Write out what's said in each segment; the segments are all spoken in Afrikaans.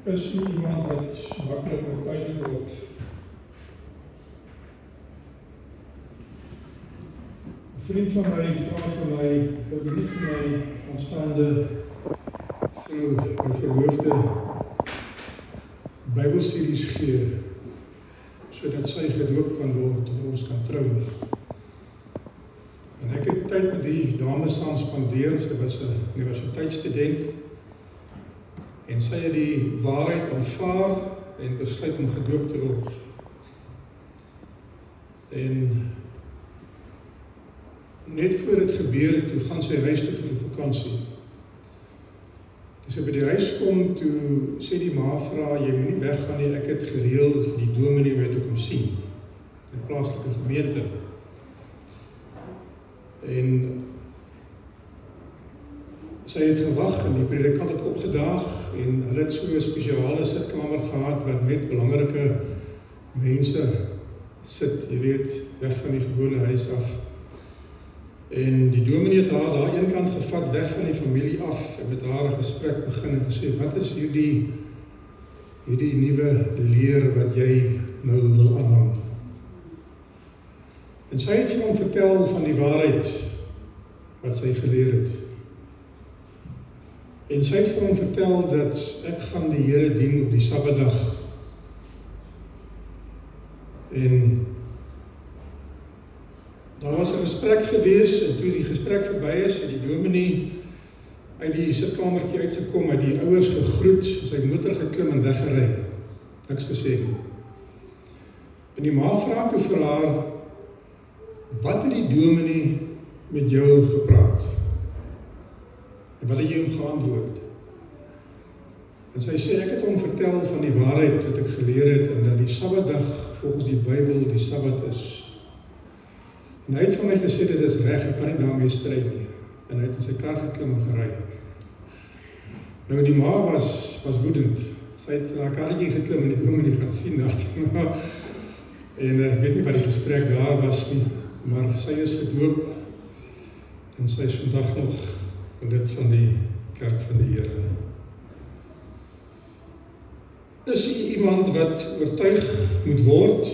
Is u iemand wat maklik oortuig word? Een vriend van my vra vir my, dat nie vir my aanstaande vrou, my verloofde Bybelstudies gee, sodat sy gedoop kan word en ons kan trou. En ek het tyd met die dame saam spandeer, sy was 'n universiteitsstudent, en sy het die waarheid aanvaar en besluit om gedoop te word. En net voor dit gebeur, toe gaan sy huis toe vir die vakansie. Toe sy by die huis kom, toe sê die ma vra, jy moet nie weggaan nie, ek het gereël vir die dominee wat ek kom sien, in die plaaslike gemeente. En sy het gewag en die predikant het opgedaag en hulle het so 'n spesiale sitkamer gehad wat net belangrike mense sit, jy weet, weg van die gewone huis af. En die dominee het haar daar een kant gevat, weg van die familie af en met haar 'n gesprek begin en gesê, wat is hierdie nuwe leer wat jy nou wil aanhang? En sy het vir hom vertel van die waarheid wat sy geleer het. En sy het vir hom vertel dat ek gaan die Here dien op die Sabbatdag. En daar was 'n gesprek gewees, en toe die gesprek verby is, het die dominee uit die sitkamertjie uitgekom, het die ouers gegroet, sy motor geklim en weggery. Niks gesê nie. En die ma vra toe vir haar, wat het die dominee met jou gepraat? En wat het jy hom geantwoord? En sy sê, ek het hom vertel van die waarheid wat ek geleer het, en dat die Sabbatdag volgens die Bybel die Sabbat is. En hy het van my gesê, dit is reg, ek kan nie daarmee stry nie. En hy het in sy kar geklim en gery. Nou die ma was woedend. Sy het na haar karretjie geklim en die dominee gaan sien daarna. En ek weet nie wat die gesprek daar was nie, maar sy is gedoop en sy is vandag nog lid van die kerk van die Here. Is u iemand wat oortuig moet word?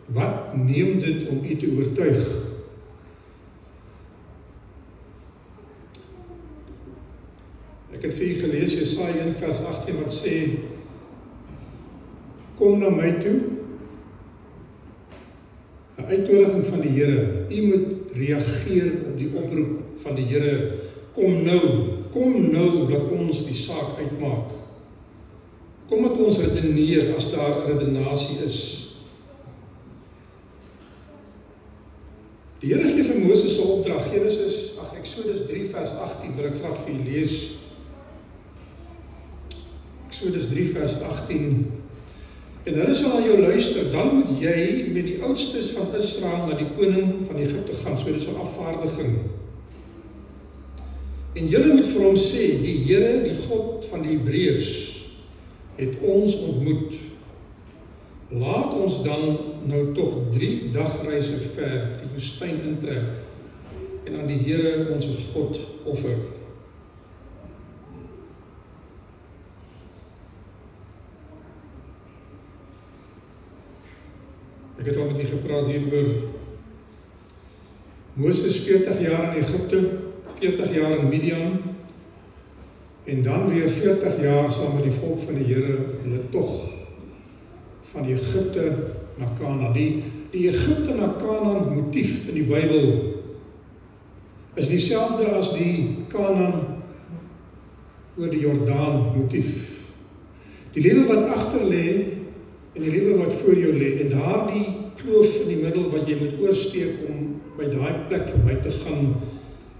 Wat neem dit om u te oortuig? Ek het vir u gelees, Jesaja 1 vers 18 wat sê, kom na my toe, 'n uitnodiging van die Here. U moet reageer op die oproep van die Here. Kom nou, laat ons die saak uitmaak. Kom met ons redeneer as daar 'n redenasie is. Die Here gee vir Moses 'n opdrag, Eksodus 3 vers 18, wil ek graag vir u lees. Eksodus 3 vers 18. En hulle sal na jou luister, dan moet jy met die oudstes van Israel na die koning van Egipte gaan, so dit is 'n afvaardiging. En julle moet vir hom sê, die Here, die God van die Hebreërs, het ons ontmoet. Laat ons dan nou tog 3 dagreise ver die woestyn intrek en aan die Here ons God offer. Ek het al met u gepraat hieroor. Moses 40 jaar in Egipte, 40 jaar in Midian, en dan weer 40 jaar saam met die volk van die Here, hulle tog van Egipte na Kanaan. Die Egipte na Kanaan motief in die Bybel is dieselfde as die Kanaan oor die Jordaan motief. Die lewe wat agter lê en die lewe wat voor jou lê, en daardie kloof in die middel wat jy moet oorsteek om by daai plek verby te gaan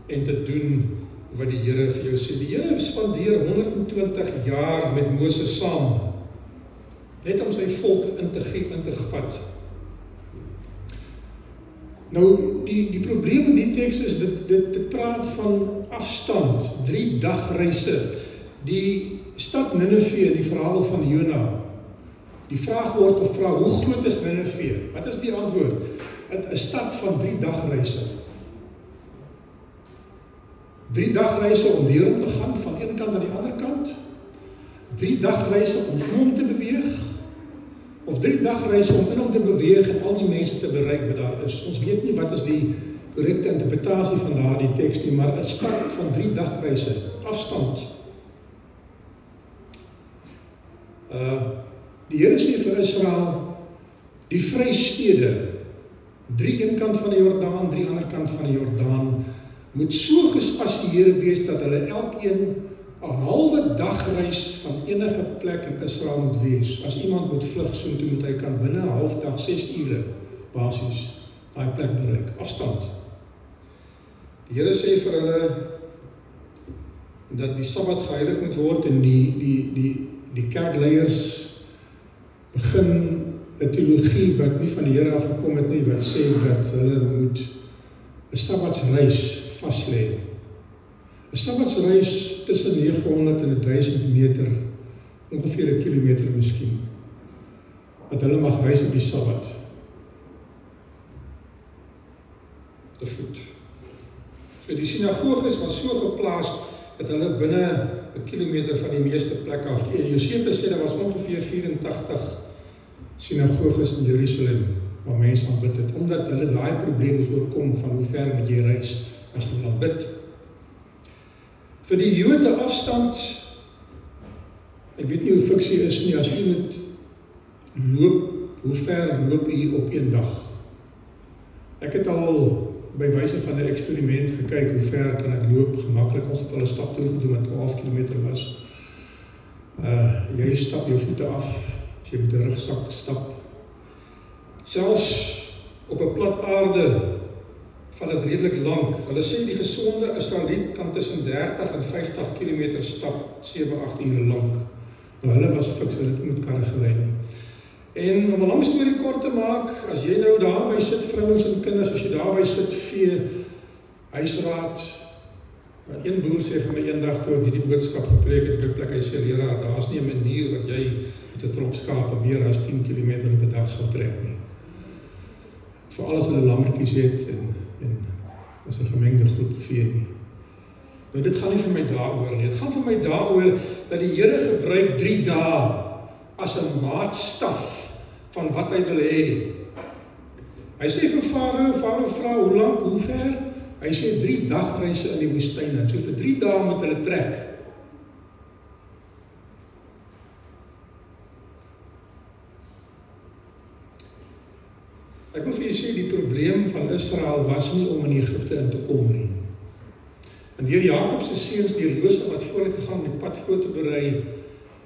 en te doen wat die Here vir jou sê. Die Here spandeer 120 jaar met Moses saam, net om sy volk in te vat. Nou, die probleem in die teks is, dit praat van afstand, 3 dagreise. Die stad Nineve, die verhaal van Jona. Die vraag word gevra, hoe groot is Nineve? Wat is die antwoord? 'n stad van 3 dagreise. 3 dagreise om deur te gaan van een kant aan die ander kant. 3 dagreise om in hom te beweeg, of 3 dagreise om in hom te beweeg en al die mense te bereik wat daar is. Ons weet nie wat is die korrekte interpretasie van daardie teks nie, maar 'n stap van 3 dagreise, afstand. Die Here sê vir Israel, die vrystede, 3 een kant van die Jordaan, 3 ander kant van die Jordaan, moet so gespasieer wees dat hulle elkeen 'n halwe dagreis van enige plek in Israel moet wees. As iemand moet vlug soontoe, moet hy kan binne 'n half dag, 6 ure, basies, daai plek bereik. Afstand. Die Here sê vir hulle, dat die Sabbat geheilig moet word en die kerkleiers begin 'n teologie wat nie van die Here afgekom het nie, wat sê dat hulle moet 'n Sabbatsreis vaslê. 'n Sabbatsreis tussen 900 en 1000 meter, ongeveer 1 kilometer miskien, wat hulle mag reis op die Sabbat. Te voet. So die sinagoges was so geplaas dat hulle binne 'n kilometer van die meeste plekke af. Josefus sê daar was ongeveer 84 sinagoges in Jerusalem waar mense aanbid het, omdat hulle daai probleem moes oorkom van hoe ver moet jy reis as jy wil aanbid. Vir die Jode afstand, ek weet nie hoe fiksie is nie, as jy moet loop, hoe ver loop jy op een dag? Ek het al by wyse van 'n eksperiment gekyk hoe ver kan ek loop, gemaklik. Ons het al 'n stap toe gedoen wat 12 km was. Jy stap jou voete af, as jy met 'n rugsak stap. Selfs op 'n plat aarde val dit redelik lank. Hulle sê die gesonde Israeliet kan tussen 30 en 50 km stap, 7-8 ure lank. Nou hulle was fiks, hulle het met karre gery nie. En om 'n lang storie kort te maak, as jy nou daarby sit, vrouens en kinders, as jy daarby sit, vee, huisraad, een boer sê vir my eendag toe ek hierdie boodskap gepreek het, by plek, hy sê, Lera, daar is nie 'n manier wat jy met 'n trop skape meer as 10 km op 'n dag sal trek nie. Veral as hulle lammetjies het en is 'n gemengde groep vee nie. Nou dit gaan nie vir my daaroor nie. Dit gaan vir my daaroor dat die Here gebruik 3 dae as 'n maatstaf van wat hy wil hê. Hy sê vir Farao vra hoe lank, hoe ver? Hy sê 3 dagreise in die woestyn. En so vir 3 dae moet hulle trek. Ek wil vir julle sê die probleem van Israel was nie om in Egipte in te kom nie. En deur Jakob se seuns, deur Josef wat vooruit gegaan om die pad voor te berei,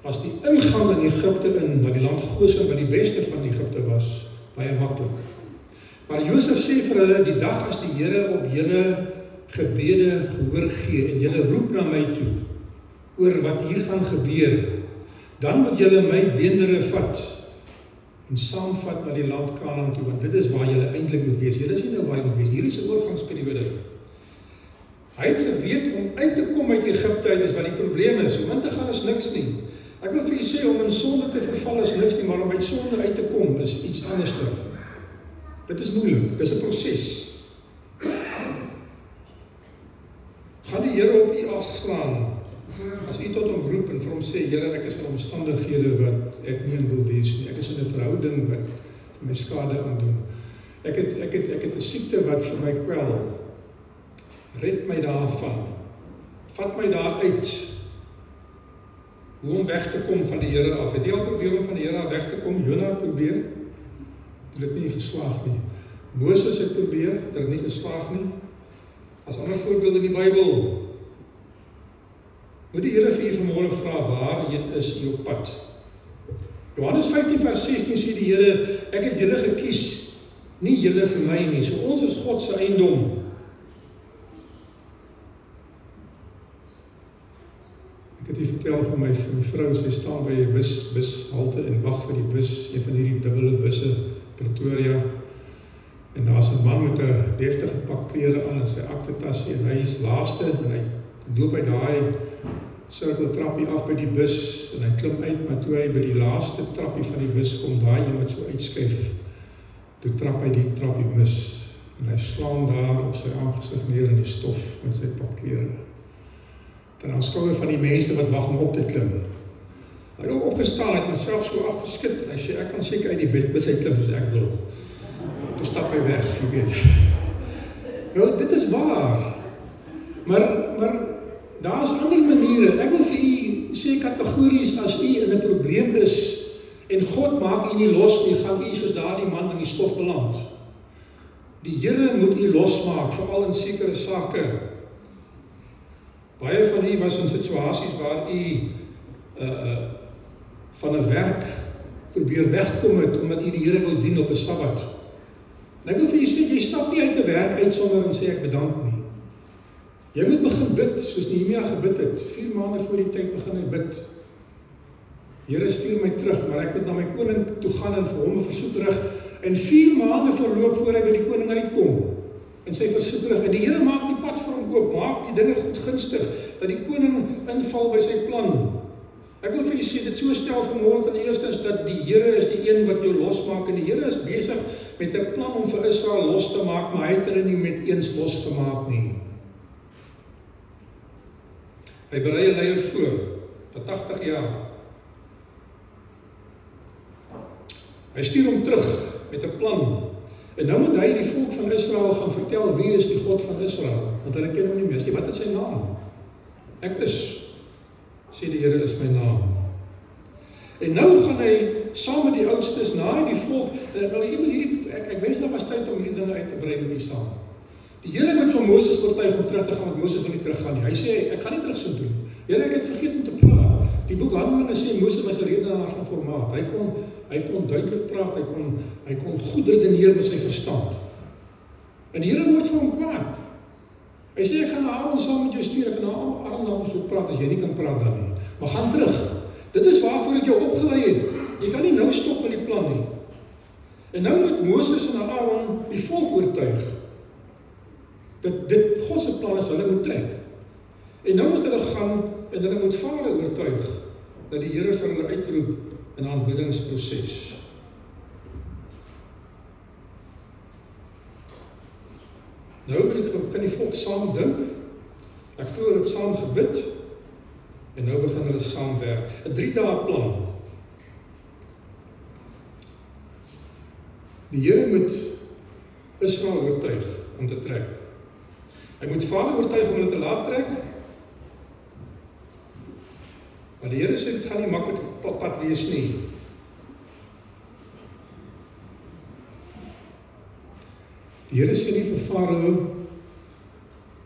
was die ingang in Egipte in, wat die land Goshen, wat die beste van Egipte was, baie maklik. Maar Josef sê vir hulle, die dag as die Here op julle gebede gehoor gee, en julle roep na my toe, oor wat hier gaan gebeur, dan moet julle my beendere vat, en saamvat na die land Kanaan toe, want dit is waar julle eintlik moet wees. Julle is nie nou waar jy moet wees, hier is 'n oorgangsperiode. Hy het geweet om uit te kom uit Egipte uit is wat die probleem is, om in te gaan is niks nie. Ek wil vir julle sê, om in sonde te verval is niks nie, maar om uit sonde uit te kom is iets anders. Dit is moeilik, dit is 'n proses. Gaan die Here op u afslaan, as u tot hom roep en vir hom sê, Here, ek is in omstandighede wat ek nie in wil wees nie, ek is in 'n verhouding wat vir my skade aandoen. Ek het 'n siekte wat vir my kwel. Red my daarvan. Vat my daar uit. Hoe om weg te kom van die Here af. Het jy al probeer om van die Here af weg te kom? Jona het probeer. Dit het nie geslaag nie. Moses het probeer, dit het nie geslaag nie. As ander voorbeelde in die Bybel. Moet die Here vir u vanmôre vra, waarheen is u op pad? Johannes 15 vers 16 sê die Here, ek het julle gekies, nie julle vir my nie. So ons is God se eiendom. Ek het u vertel van my vrou, sy staan by 'n bushalte en wag vir die bus, een van hierdie dubbele busse, Pretoria. En daar's 'n man met 'n deftige pak klere aan en sy aktetasie en hy is laaste en hy loop by daai sirkeltrappie af by die bus en hy klim uit, maar toe hy by die laaste trappie van die bus kom, daai iemand so uitskuif, toe trap hy die trappie mis en hy slaan daar op sy aangesig neer in die stof met sy pak klere. Dan aanskouer van die mense wat wag om op te klim. Hy het ook opgestaan, hy het homself so afgeskit, en hy sê, ek kan seker uit die bed by sy klim, as ek wil. Toe stap hy weg, jy weet. Nou, dit is waar. Maar daar is ander maniere. Ek wil vir u sê kategories, as u in 'n probleem is, en God maak u nie los nie, gaan u soos daardie man in die stof beland. Die Here moet u losmaak, veral in sekere sake. Baie van u was in situasies waar u van 'n werk probeer wegkom het, omdat u die Here wou dien op 'n Sabbat. En ek wil vir u sê, jy stap nie uit 'n werk uit sonder en sê ek bedank nie. Jy moet begin bid, soos Nehemia gebid het. 4 maande voor die tyd begin hy bid. Here, stuur my terug, maar ek moet na my koning toe gaan en vir hom 'n versoek rig. En 4 maande verloop voor hy by die koning uitkom. En sy versoek rig. En die Here maak die pad vir hom oop, maak die dinge goed gunstig, dat die koning inval by sy plan. Ek wil vir julle sê, dit so stel vanmôre in eerstens dat die Here is die een wat jou losmaak, en die Here is besig met 'n plan om vir Israel los te maak, maar hy het hulle nie met eens losgemaak nie. Hy berei 'n leier voor, vir 80 jaar. Hy stuur hom terug met 'n plan. En nou moet hy die volk van Israel gaan vertel wie is die God van Israel, want hulle ken hom nie meer. Sê, wat is sy naam? Ek is, sê die Here is my naam. En nou gaan hy saam met die oudstes na die volk, nou ek wens daar was tyd om hierdie dinge uit te brei met die saam. Die Here moet van Moses oortuig om terug te gaan, want Moses wil nie teruggaan nie. Hy sê, ek gaan nie terug so doen. Here, ek het vergeet om te praat. Die boek Handelinge sê, Moses was 'n redenaar van formaat. Hy kon duidelik praat, hy kon goed redeneer met sy verstand. En die Here word vir hom kwaad. Hy sê, ek gaan na Aaron saam met jou stuur, ek gaan na Aaron so praat, as jy nie kan praat dan nie. Maar gaan terug. Dit is waarvoor ek jou opgelei het. Jy kan nie nou stop met die plan nie. En nou moet Moses en Aaron die volk oortuig dat dit God se plan is, hulle moet trek. En nou moet hulle gaan en hulle moet Farao oortuig dat die Here vir hulle uitroep in 'n aanbiddingsproses. Nou begin die volk saam dink. Ek glo hulle het saam gebid en nou begin hulle saam werk. 'n 3-dae plan. Die Here moet Israel oortuig om te trek. Hy moet Farao oortuig om hulle te laat trek. Maar die Here sê dit gaan nie maklike pad wees nie. Die Here sê nie vir Farao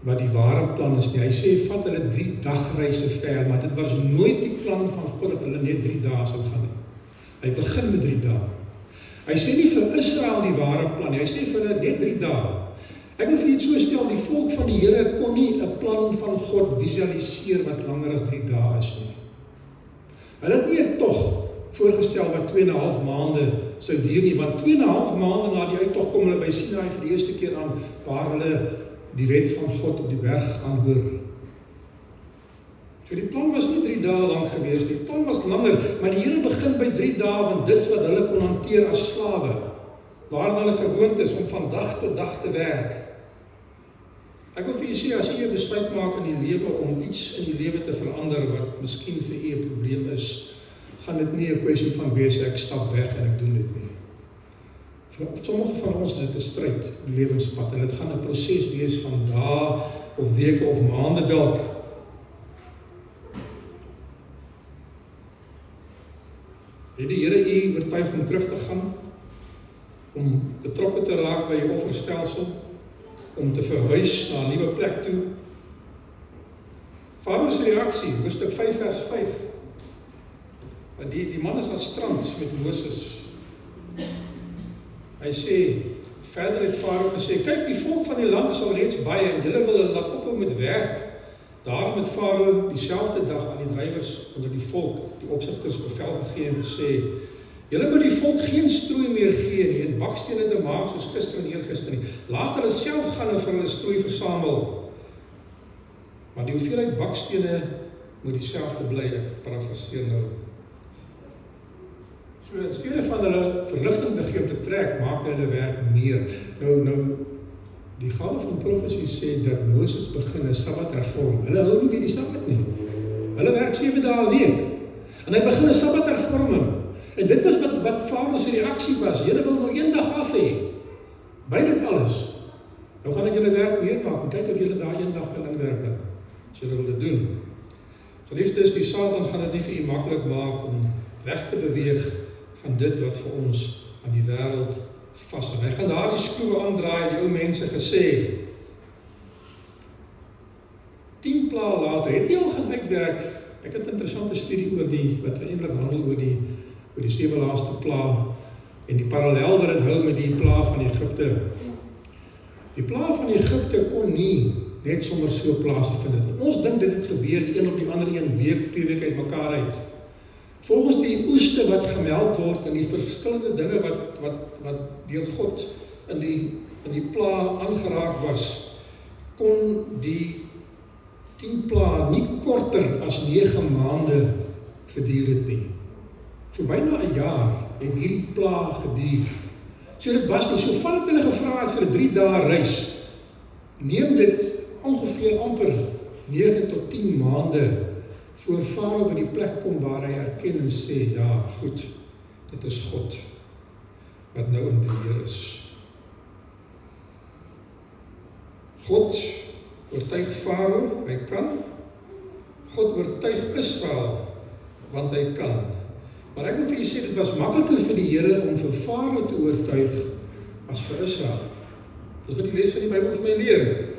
wat die ware plan is nie. Hy sê vat hulle 3 dagreise ver, maar dit was nooit die plan van God dat hulle net 3 dae sal gaan nie. Hy begin met 3 dae. Hy sê nie vir Israel die ware plan nie. Hy sê vir hulle net 3 dae. Ek wil vir julle so stel, die volk van die Here kon nie 'n plan van God visualiseer wat langer as 3 dae is nie. Hulle het nie 'n tog voorgestel wat 2,5 maande sou duur nie, want 2,5 maande na die uittog kom hulle by Sinaï vir die eerste keer aan, waar hulle die wet van God op die berg gaan hoor. So die plan was nie 3 dae lank gewees, die plan was langer, maar die Here begin by 3 dae, want dit is wat hulle kon hanteer as slawe, waarin hulle gewoond is om van dag tot dag te werk. Ek wil vir julle sê, as jy 'n besluit maak in die lewe om iets in die lewe te verander wat miskien vir u 'n probleem is, gaan dit nie 'n kwessie van wees ek stap weg en ek doen dit nie. Vir sommige van ons is dit 'n stryd, 'n lewenspad, en dit gaan 'n proses wees van dae of weke of maande dalk. Het die Here u oortuig om terug te gaan, om betrokke te raak by jou offerstelsel, om te verhuis na 'n nuwe plek toe? Farao se reaksie, hoofstuk 5 vers 5. Die man is aan strand met Moses. Hy sê, verder het Farao gesê, kyk, die volk van die land is al reeds baie, en julle wil hulle laat ophou met werk. Daarom het Farao dieselfde dag aan die drywers onder die volk, die opsigters, bevel gegee en gesê, julle moet die volk geen strooi meer gee nie, en bakstene te maak soos gister en eergister nie. Laat hulle self gaan en vir hulle strooi versamel. Maar die hoeveelheid bakstene moet dieselfde bly, ek parafraseer nou. So in steede van hulle verligting te gee om te trek, maak hulle werk meer. Nou, die gawe van profesie sê dat Moses begin 'n Sabbat hervorm. Hulle hou nie weer die Sabbat nie. Hulle werk 7 dae 'n week. En hy begin 'n Sabbathervorming. En dit was wat Farao se reaksie was. Julle wil nou een dag af hê. By dit alles. Nou gaan ek julle werk meer maak, en kyk of julle daai een dag kan inwerk, as julle wil dit doen. Geliefdes, die Satan gaan dit nie vir u maklik maak om weg te beweeg van dit wat vir ons aan die wêreld vashou. Hy gaan daar die skroewe aandraai, die ou mense gesê. 10 pla later, het hy al gaan uitwerk. Ek het 'n interessante studie oor wat eintlik handel oor die 7 laaste pla en die parallel wat dit hou met die pla van Egipte. Die pla van Egipte kon nie net sommer so plaasvind nie. Ons dink dit het gebeur die een op die ander 1 week, 2 weke uit mekaar uit. Volgens die oeste wat gemeld word en die verskillende dinge wat deur God in die pla aangeraak was, kon die 10 pla nie korter as 9 maande geduur het nie. So byna 'n jaar het hierdie pla geduur. So dit was nie, so val het hulle gevra het vir 'n 3 dae reis. Neem dit ongeveer amper 9 tot 10 maande voor Farao by die plek kom waar hy erken en sê, ja, goed, dit is God wat nou in beheer is. God oortuig Farao, hy kan. God oortuig Israel, want hy kan. Maar ek wil vir julle sê, dit was makliker vir die Here om vir Farao te oortuig as vir Israel. Dis wat die les van die Bybel vir my leer.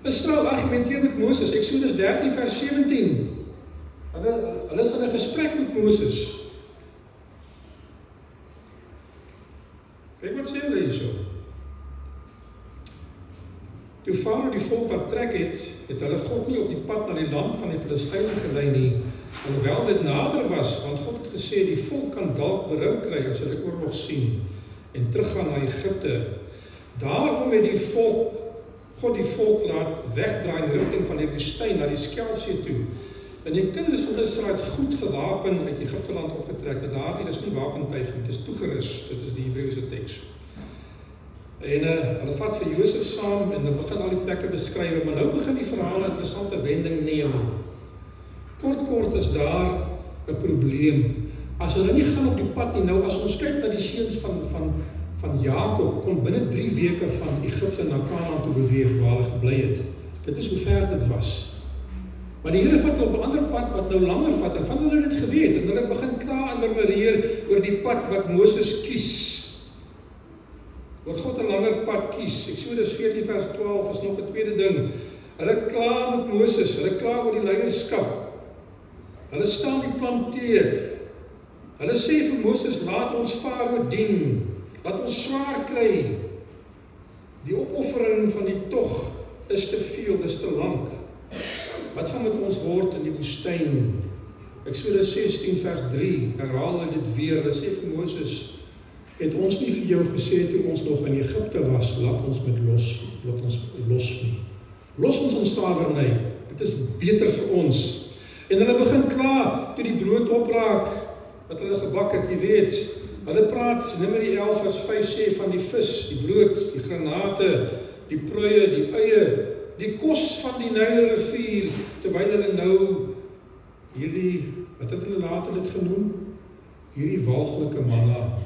Israel argumenteer met Moses, Exodus 13 vers 17. Hulle is in 'n gesprek met Moses. Kyk wat sê hulle hierso. Toe Farao die volk wat trek het hulle God nie op die pad na die land van die Filistyne gelei nie, alhoewel dit nader was, want God het gesê die volk kan dalk berou kry as hulle oorlog sien en teruggaan na Egipte. Daarom het God die volk laat wegdraai in rigting van die woestyn na die Skelfsee toe. En die kinders van Israel het goed gewapen uit Egipte land opgetrek. En daar is nie wapentuig nie, dit is toegerus. Dit is die Hebreëse teks. En hulle vat vir Josef saam en dan begin al die plekke beskryf, maar nou begin die verhaal 'n interessante wending neem. Kort is daar 'n probleem. As hulle nie gaan op die pad nie, nou as ons kyk na die seuns van Jakob, kon binne 3 weke van Egipte na Kanaan toe beweeg waar hulle gebly het. Dit is hoe ver dit was. Maar die Here vat hulle op 'n ander pad wat nou langer vat, en van hulle het dit geweet, en hulle begin kla en murmureer oor die pad wat Moses kies. Oor God 'n langer pad kies. Exodus 14 vers 12 is nog 'n tweede ding. Hulle kla met Moses, hulle kla oor die leierskap. Hulle staan die plan teë. Hulle sê vir Moses, laat ons Farao dien. Laat ons swaar kry. Die opoffering van die tog is te veel, dis te lank. Wat gaan met ons word in die woestyn? Exodus 16 vers 3, herhaal hulle dit weer. Hulle sê vir Moses, het ons nie vir jou gesê toe ons nog in Egipte was, laat ons los nie. Los ons in slawerny. Dit is beter vir ons. En hulle begin kla toe die brood opraak wat hulle gebak het, jy weet. Hulle praat, Numeri 11 vers 5 sê van die vis, die brood, die granate, die pruie, die eie, die kos van die Nylrivier, terwyl hulle nou hierdie, wat het hulle later dit genoem? Hierdie walglike manna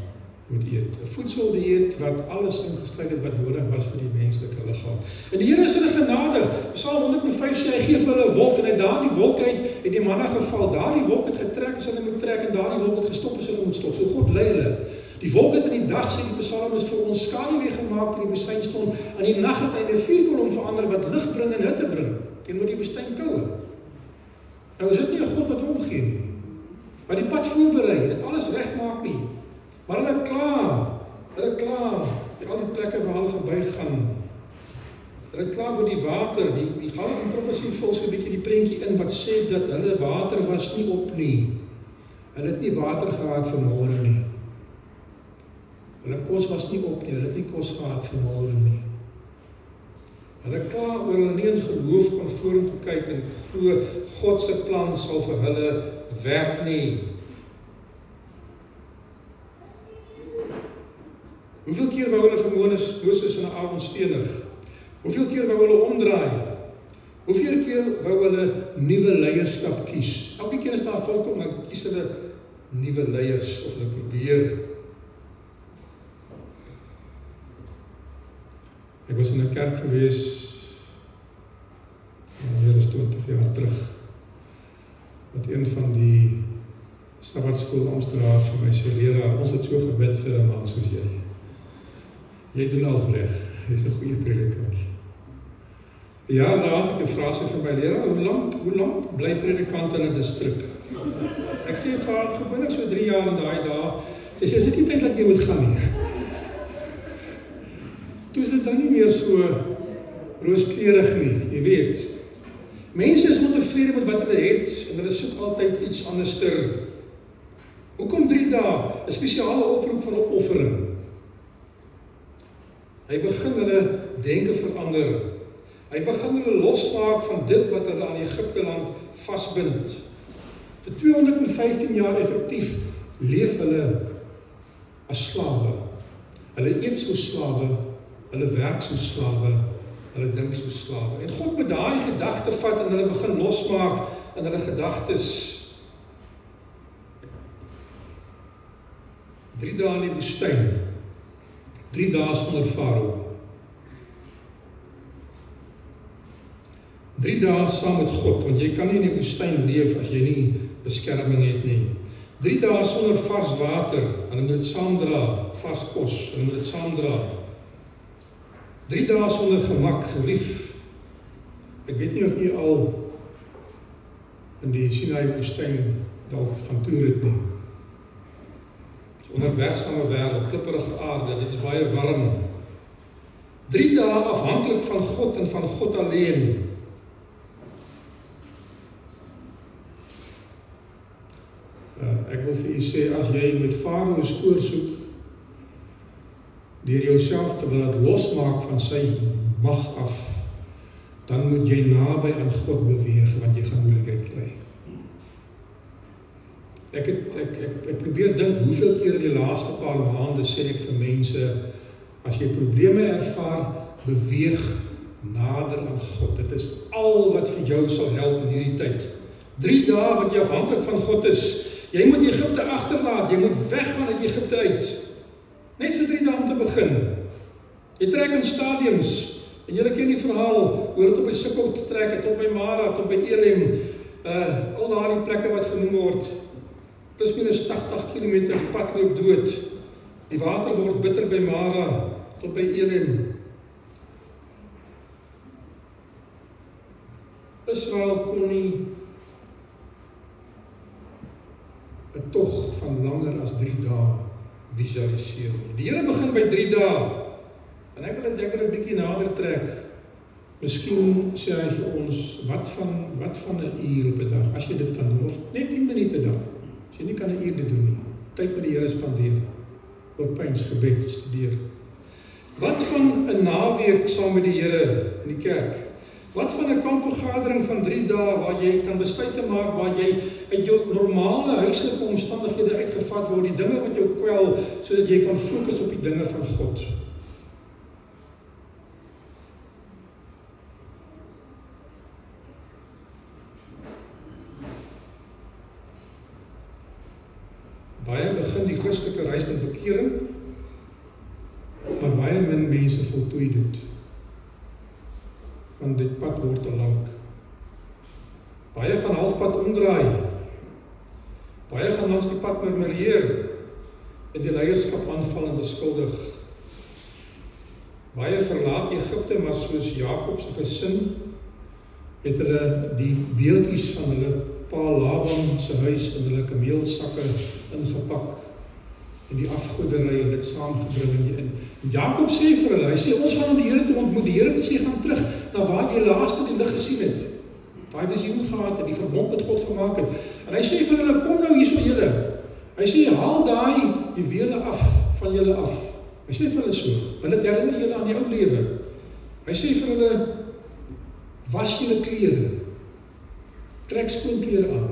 moet eet. 'n Voedseldieet wat alles ingesluit het wat nodig was vir die menslike liggaam. En die Here is hulle genadig. Psalm 105 sê hy gee vir hulle 'n wolk en uit daardie wolk uit het die manna geval. Daardie wolk het getrek as hulle moet trek en daardie wolk het gestop as hulle moet stop. So God lei hulle. Die wolk het in die dag, sê die psalmis, vir ons skaduwee gemaak in die woestyn stond. In die nag het hy 'n vuurkolom verander wat lig bring en hitte bring teenoor die woestyn koue. Nou is dit nie 'n God wat omgee nie, maar die pad voorberei, dit alles regmaak nie. Maar hulle kla by al die plekke waar hulle verbygaan. Hulle kla oor die water, die Galg en Profesie vul so 'n bietjie die prentjie in wat sê dat hulle water was nie op nie. Hulle het nie water gehad vir môre nie. Hulle kos was nie op nie, hulle het nie kos gehad vir môre nie. Hulle kla oor hulle nie in geloof kon vorentoe kyk en glo God se plan sal vir hulle werk nie. Hoeveel keer wou hulle vir Moses en Aaron stenig? Hoeveel keer wou hulle omdraai? Hoeveel keer wou hulle nuwe leierskap kies? Elke keer as daar fout kom, dan kies hulle nuwe leiers, of hulle probeer. Ek was in 'n kerk gewees, hier is 20 jaar terug, wat een van die Sabbatskool Amsterdamers vir my sê, leraar, ons het so gebid vir 'n man soos jy. Jy doen alles reg, jy is 'n goeie predikant. Ja, daar het ek 'n vraag vir my leraar, hoe lank bly predikant in 'n distrik? Ek sê vir gewoonlik so 3 jaar in daai dae. Sy sê, is dit nie tyd dat jy moet gaan nie? Toe is dit dan nie meer so rooskleurig nie, jy weet. Mense is ontevrede met wat hulle het, en hulle soek altyd iets anderster. Hoekom 3 dae? 'n Spesiale oproep van opoffering. Hy begin hulle denke verander. Hy begin hulle losmaak van dit wat hulle aan Egipte land vasbind. Vir 215 jaar effektief leef hulle as slawe. Hulle eet soos slawe, hulle werk soos slawe, hulle dink soos slawe. En God moet daai gedagte vat en hulle begin losmaak in hulle gedagtes. 3 dae in die woestyn, 3 dae sonder Farao. 3 dae saam met God, want jy kan nie in die woestyn leef as jy nie beskerming het nie. 3 dae sonder vars water, hulle moet dit saamdra, vars kos, hulle moet dit saamdra. 3 dae sonder gemak, gerief. Ek weet nie of jy al in die Sinai woestyn dalk gaan toer het nie. Onderwerpsame wêreld, klipperige aarde, dit is baie warm. 3 dae afhanklik van God en van God alleen. Ek wil vir u sê, as jy met Farao spoor soek, deur jouself te laat losmaak van sy mag af, dan moet jy naby aan God beweeg, want jy gaan moeilikheid kry. Ek probeer dink, hoeveel keer in die laaste paar maande sê ek vir mense, as jy probleme ervaar, beweeg nader aan God. Dit is al wat vir jou sal help in hierdie tyd. 3 dae wat jy afhanklik van God is. Jy moet Egipte agterlaat, jy moet weggaan uit Egipte uit. Net vir 3 dae om te begin. Jy trek in stadiums, en julle ken die verhaal, hoe het op by Sukkot trek, het op by Mara, tot by Elim, al daardie plekke wat genoem word, plus minus 80 km, die pad loop dood, die water word bitter by Mara, tot by Elim. Israel kon nie 'n tog van langer as 3 dae visualiseer nie. Die Here begin by 3 dae, en ek wil dit 'n bietjie nader trek. Miskien sê hy vir ons, wat van 'n uur op 'n dag, as jy dit kan doen, of net 10 minute dan, as jy nie kan 'n uur dit doen nie, tyd met die Here spandeer, ook pyns gebed studeer. Wat van 'n naweek saam met die Here in die kerk? Wat van 'n kampvergadering van 3 dae, waar jy kan besluite maak, waar jy uit jou normale huislike omstandighede uitgevat word, die dinge wat jou kwel, sodat jy kan fokus op die dinge van God. Baie begin die Christelike reis met bekering, maar baie min mense voltooi dit. Want dit pad word te lank. Baie gaan halfpad omdraai. Baie gaan langs die pad murmureer en die leierskap aanval en beskuldig. Baie verlaat Egipte, maar soos Jakob se gesin het hulle die beeldjies van hulle pa Laban se huis in hulle kameelsakke ingepak en die afgoderry en dit saamgebring en Jakob sê vir hulle, hy sê ons gaan om die Here te ontmoet. Die Here sê gaan terug na waar jy laaste die lig gesien het. Daai visioen gehad het, die verbond met God gemaak het. En hy sê vir hulle, kom nou hierso julle. Hy sê haal daai juwele af van julle af. Hy sê vir hulle so, want dit herinner julle aan die ou lewe. Hy sê vir hulle, was julle klere. Trek skoon klere aan.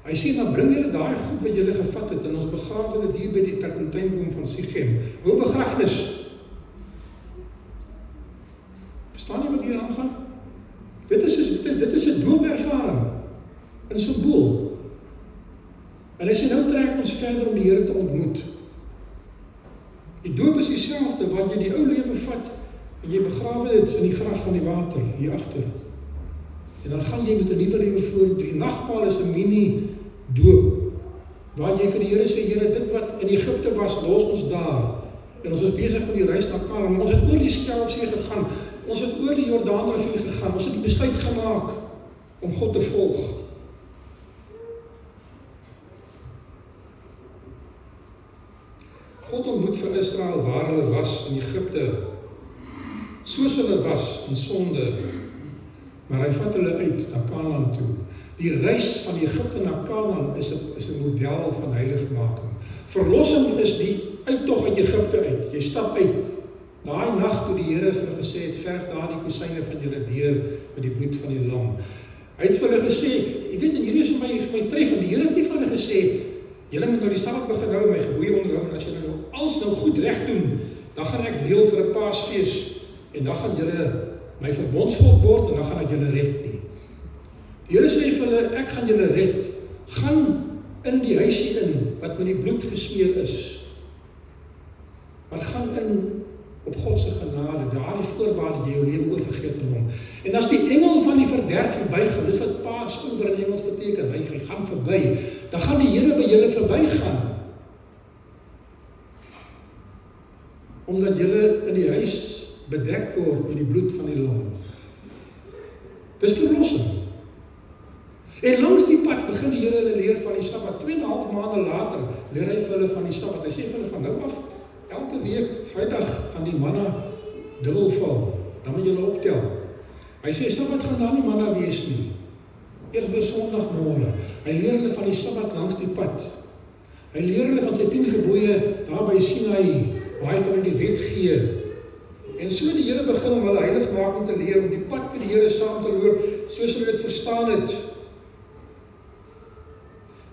Hy sê, nou bring julle daai goed wat julle gevat het, en ons begrawe dit hier by die tuinboom van Sichem. Hoe begrafnis? Verstaan jy wat hier aangaan? trek ons verder om die Here te ontmoet. Die doop is dieselfde, wat jy die ou lewe vat, en jy begrawe dit in die graf van die water, hier agter. En dan gaan jy met 'n nuwe lewe voort. Die nagmaal is 'n mini-doop, waar jy vir die Here sê, Here, dit wat in Egipte was, los ons daar. En ons is besig met die reis na Kanaan. Ons het oor die Skelfsee gegaan, ons het oor die Jordaanrivier gegaan, ons het die besluit gemaak om God te volg. God ontmoet vir Israel waar hulle was in Egipte, soos hulle was in sonde, maar hy vat hulle uit na Kanaan toe. Die reis van Egipte na Kanaan is 'n model van heiligmaking. Verlossing is die uittog uit Egipte uit. Jy stap uit. Daai nag toe die Here vir hulle gesê het, verf daardie kusyne van julle weer met die bloed van die lam. Hy het vir hulle gesê, jy weet, en hierdie is vir my treffend, die Here het nie vir hulle gesê, julle moet nou die Sabbat begin hou, my gebooie onderhou, en as julle nou alles nou goed reg doen, dan gaan ek reël vir 'n Paasfees, en dan gaan julle my verbondsvolk word, en dan gaan ek julle red nie. Die Here sê vir hulle, ek gaan julle red, gaan in die huisie in, wat met die bloed gesmeer is, maar gaan in op God se genade, daardie voorwaarde jy jou lewe oorgegee het aan hom. En as die engel van die verderf verbygaan, dis wat Passover in Engels beteken, hy gaan verby, dan gaan die Here by julle verbygaan. Omdat julle in die huis bedek word met die bloed van die lam. Dis verlossing. En langs die pad begin die Here hulle leer van die Sabbat. 2,5 maande later leer hy vir hulle van die Sabbat. Hy sê vir hulle van nou af, elke week, Vrydag, gaan die manna dubbel val. Dan moet julle optel. Hy sê, Sabbat gaan daar nie manna wees nie. Eers weer Sondagmôre. Hy leer hulle van die Sabbat langs die pad. Hy leer hulle van sy 10 gebooie daar by Sinai, waar hy vir hulle die wet gee. En so die Here begin om hulle heiligmaking te leer, om die pad met die Here saam te loop, soos hulle dit verstaan het.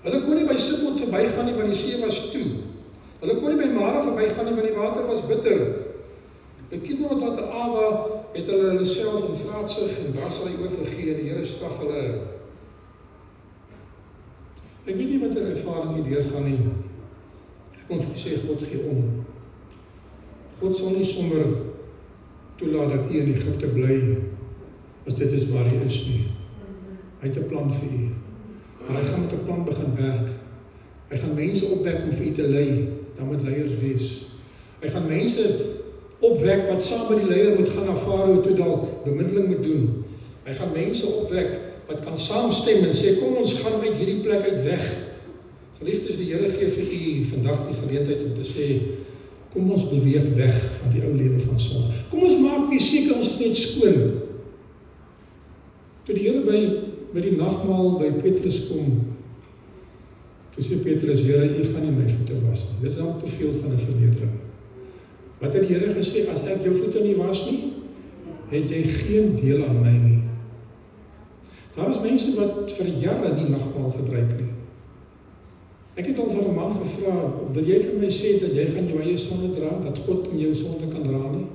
Hulle kon nie by Sukkot verbygaan nie, want die see was toe. Hulle kon nie by Mara verbygaan nie, want die water was bitter. By Kibroth Hattaava het hulle self in vraatsig en daar sal hy oorgegee en die Here straf hulle. Ek weet nie wat 'n ervaring hier deurgaan nie. Ek kon vir sê God gee om. God sal nie sommer toelaat dat u in Egipte bly as dit is waar hy is nie. Hy het 'n plan vir u. Maar hy gaan met 'n plan begin werk. Hy gaan mense opwek om vir u te lei, dan moet leiers wees. Hy gaan mense opwek wat saam met die leier moet gaan na Farao toe dalk bemiddeling moet doen. Hy gaan mense opwek wat kan saamstem en sê kom ons gaan uit hierdie plek uit weg. Geliefdes, die Here gee vir u vandag die geleentheid om te sê kom ons beweeg weg van die ou lewe van sonde. Kom ons maak weer seker ons is net skoon. Toe die Here by die nagmaal by Petrus kom, toe sê Petrus, Here, u gaan nie my voete was nie. Dit is al te veel van 'n vernedering. Wat het die Here gesê, as ek jou voete nie was nie, het jy geen deel aan my nie. Daar is mense wat vir jare nie nagmaal gebruik nie. Ek het al vir 'n man gevra, wil jy vir my sê dat jy gaan jou eie sonde dra, dat God in jou sonde kan dra nie?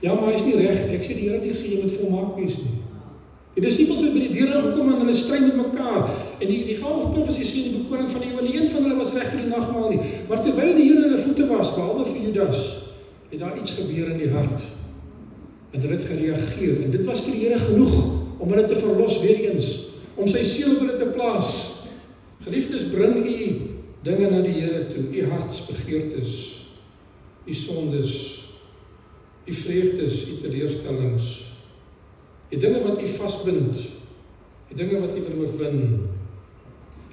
Ja, maar hy is nie reg nie. Ek sê die Here het nie gesê jy moet volmaak wees nie. Die disippels het by die deur ingekom en hulle stry met mekaar. En die gawe van profesie sê die bekoring van die hemel, nie een van hulle was reg vir die nagmaal nie. Maar terwyl die Here hulle voete was, behalwe vir Judas, het daar iets gebeur in die hart. En hulle het gereageer. En dit was vir die Here genoeg om hulle te verlos weer eens, om sy siel op hulle te plaas. Geliefdes, bring u dinge na die Here toe, u hartsbegeertes, u sondes, u vreugdes, u teleurstellings, die dinge wat u vasbind, die dinge wat u wil oorwin.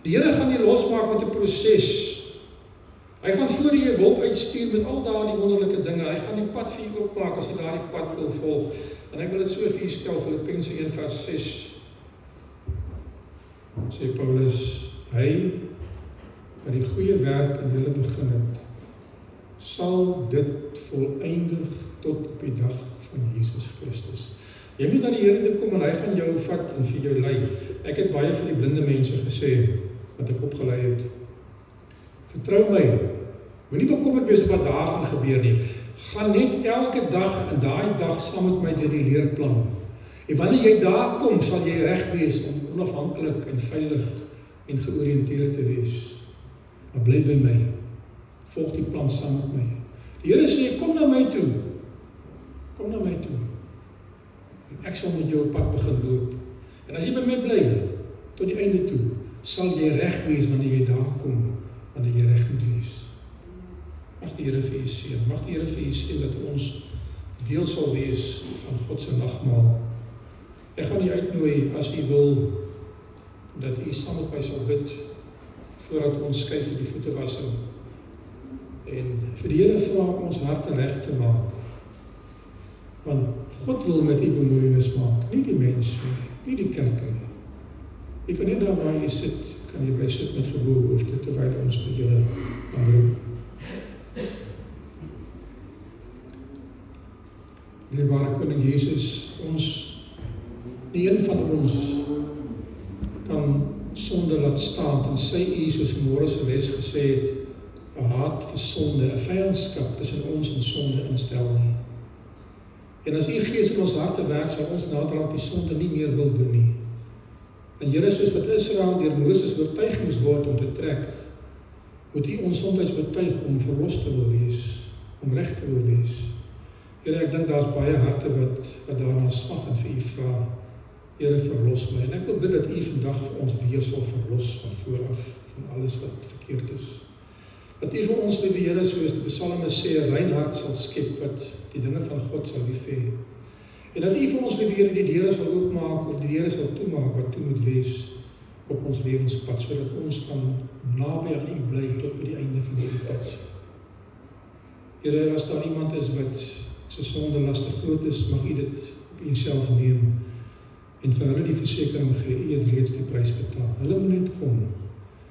Die Here gaan u losmaak met 'n proses. Hy gaan voor u 'n wolk uitstuur met al daardie wonderlike dinge. Hy gaan die pad vir u oopmaak as u daardie pad wil volg. En ek wil dit so vir u stel, Filippense 1:6. Sê Paulus, hy wat die goeie werk in julle begin het, sal dit volëindig tot op die dag van Jesus Christus. Jy moet na die Here toe kom en hy gaan jou vat en vir jou lei. Ek het baie van die blinde mense gesê wat ek opgelei het. Vertrou my, moenie bekommerd wees wat daar gaan gebeur nie. Gaan net elke dag en daai dag saam met my deur die leerplan. En wanneer jy daar kom, sal jy reg wees om onafhanklik en veilig en georiënteerd te wees. maar bly by my. Volg die plan saam met my. Die Here sê, kom na my toe. Kom na my toe. En ek sal met jou op pad begin loop. En as jy by my bly, tot die einde toe, sal jy reg wees wanneer jy daar kom, wanneer jy reg moet wees. Mag die Here vir u seën. Mag die Here vir u seën dat ons deel sal wees van God se nagmaal. Ek gaan u uitnooi as u wil dat u saam met my sal bid voordat ons skuif vir die voetewassing. En vir die Here vra om ons harte reg te maak. Want God wil met u bemoeienis maak, nie die mens nie die kerk nie. Jy kan net daar waar jy sit, kan jy bly sit met geboue hoofde terwyl ons die Here aanroep. Dierbare Koning Jesus, nie een van ons kan sonde laat staan, tensy u soos vanmôre se les gesê het, 'n haat vir sonde, 'n vyandskap tussen ons en sonde instel nie. En as u Gees in ons harte werk, sal ons naderhand die sonde nie meer wil doen nie. En Here, soos wat Israel deur Moses oortuig moes word om te trek, moet u ons soms betuig om verlos te wil wees, om reg te wil wees. Here, ek dink daar's baie harte wat daarna smag en vir u vra, Here, verlos my. En ek wil bid dat u vandag vir ons weer sal verlos van vooraf, van alles wat verkeerd is. Dat u vir ons, liewe Here, soos die psalmis sê, 'n rein hart sal skep wat die dinge van God sal lief hê. En dat u vir ons, liewe Here, die deure sal oopmaak of die deure sal toemaak wat toe moet wees op ons lewenspad, sodat ons kan naby aan u bly tot by die einde van hierdie pad. Here, as daar iemand is wat sy sondelas te groot is, mag u dit op jouself neem en vir hulle die versekering gee, u het reeds die prys betaal. Hulle moet net kom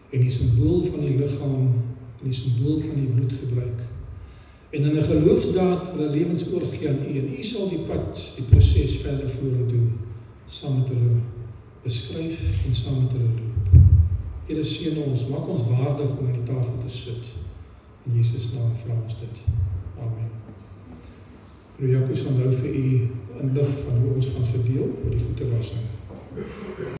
en die simbool van die liggaam en die simbool van die bloed gebruik en in 'n geloofsdaad hulle lewens oorgee aan u, en u sal die pad, die proses verder vorentoe saam met hulle beskryf en saam met hulle loop. Here, seën ons, maak ons waardig om aan die tafel te sit. In Jesus naam vra ons dit. Amen. Broer Jacques, onthou vir u inlig van hoe ons gaan verdeel oor die voetewassing.